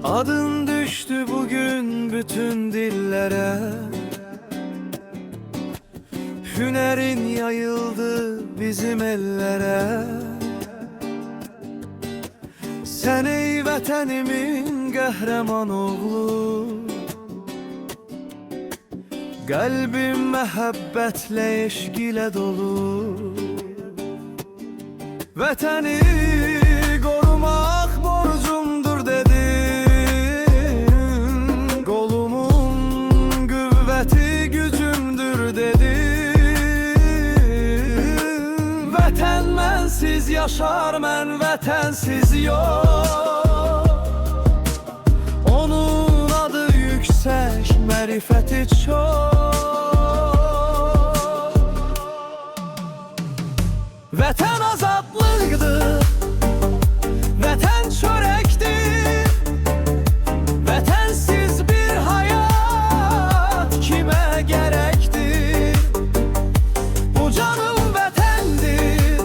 Adın düştü bugün bütün dillere, hünerin yayıldı bizim ellere. Sen ey vətənimin qəhrəman oğlu, qəlbim məhəbbətlə, eşq ilə dolu. Vətəni qorumaq borcumdur dedin, qolumun qüvvəti gücümdür dedin. Vətən mənsiz yaşar, mən vətənsiz yox. Onun adı yüksək, mərifəti çox. Vətən azadlıqdır, vətən çörəkdir. Vətənsiz bir həyat kimə gərəkdir? Bu canım vətəndir,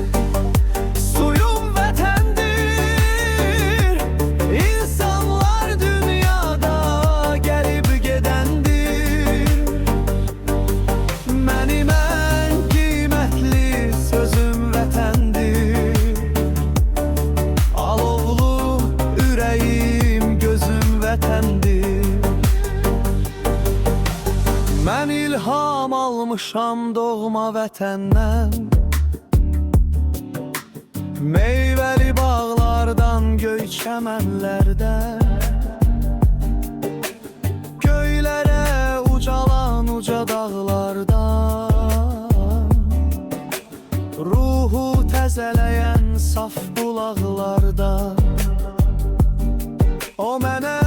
suyum vətəndir. İnsanlar dünyada gəlib gedəndir. Mənim ən qiymətli sözüm vətəndir. Alovlu ürəyim, gözüm vətəndir. Mən ilham almışam doğma vətəndən, meyvəli bağlardan, göy çəmənlərdən. Göylərə ucalan uca dağlardan, ruhu təzələyən saf bulaqlardan. O mənə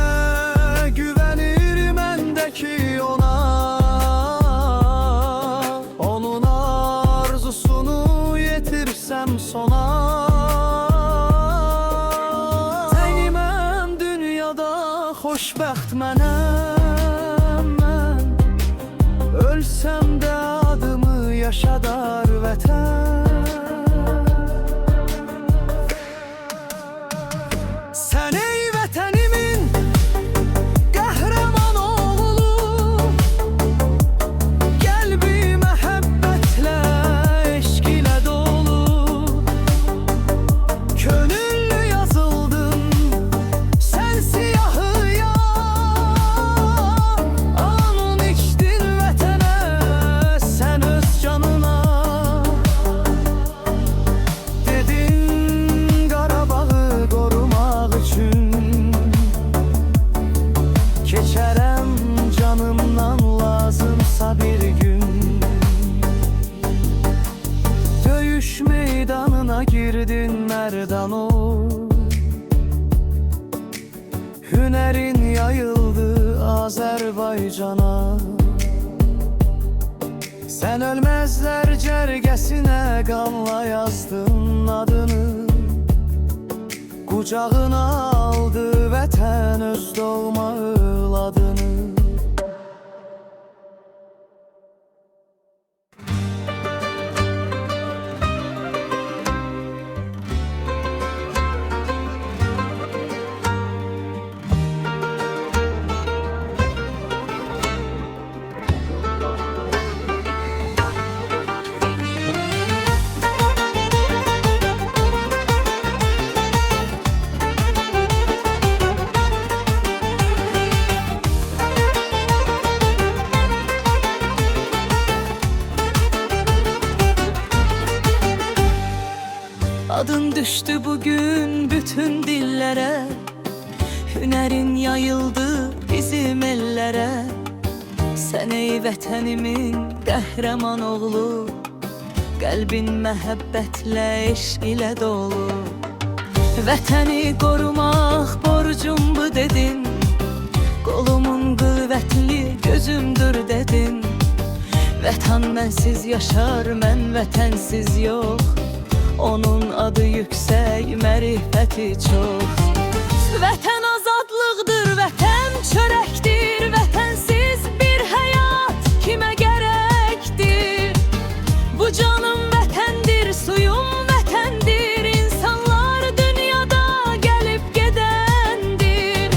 güvənir, məndəki ona. Onun arzusunu yetirsəm sona. Təniməm dünyada xoşbəxt mənəm mən. Ölsəm də adımı yaşadar vətən. Sən ey vətənimin qəhrəman oğlu, qəlbi məhəbbətlə, eşq ilə dolu. Könüllü yazıldın sən siyahıya, anın içdin vətənə, sən öz canına. Dedin Qarabağı qorumaq üçün, keçərəm canımdan lazımsa bir gün. Döyüş meydanına girdin mərdan ol, hünərin yayıldı Azərbaycana. Sən ölməzlər cərgəsinə qanla yazdın adını. Qucağına aldı vətən öz doğma övladını. Adın düştü bugün bütün dillere, hünerin yayıldı bizim ellere. Sen ey vətənimin qəhrəman oğlu, qəlbin məhəbbətlə, eşq ilə dolu. Vətəni qorumaq borcumbu dedin, qolumun qüvvətli gözümdür dedin. Vətən mənsiz yaşar, mən vətənsiz yox. Onun adı yüksək, mərifəti çox. Vətən azadlıqdır, vətən çörəkdir. Vətənsiz bir həyat kimə gərəkdir? Bu canım vətəndir, suyum vətəndir. İnsanlar dünyada gəlib gedəndir.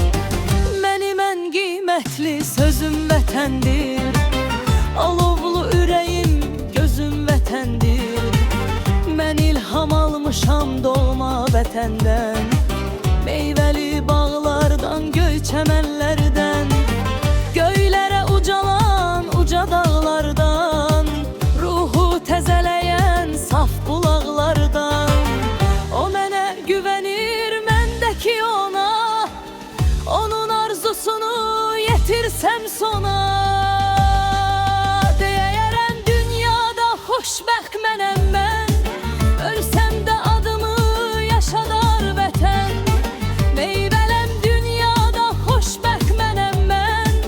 səndən Meyvəli bağlardan, göy çəmənlərdən Göylərə ucalan, uca dağlardan Ruhu təzələyən saf bulaqlardan O mənə güvənir, məndəki ona Onun arzusunu yetirsəm sona Deyərəm dünyada xoşbəxt mənəm mən Ölsəm də adımı yaşadar vətən Meyvələm dünyada xoşbəxt mənəm mən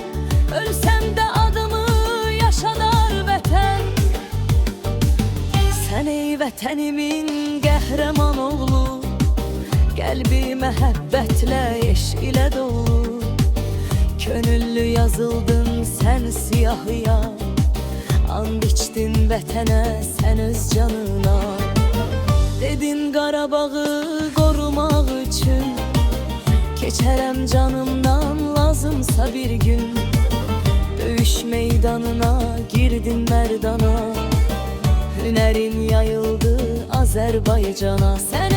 Ölsəm də adımı yaşadar vətən Sən ey vətənimin qəhrəman oğlu Qəlbi məhəbbətlə, eşq ilə dolu Könüllü yazıldın sən siyahıya And içdin vətənə, sən öz canına Dedin Qarabağı qorumaq üçün Keçərəm canımdan lazımsa bir gün Döyüş meydanına girdin mərdana Hünərin yayıldı Azərbaycana Sən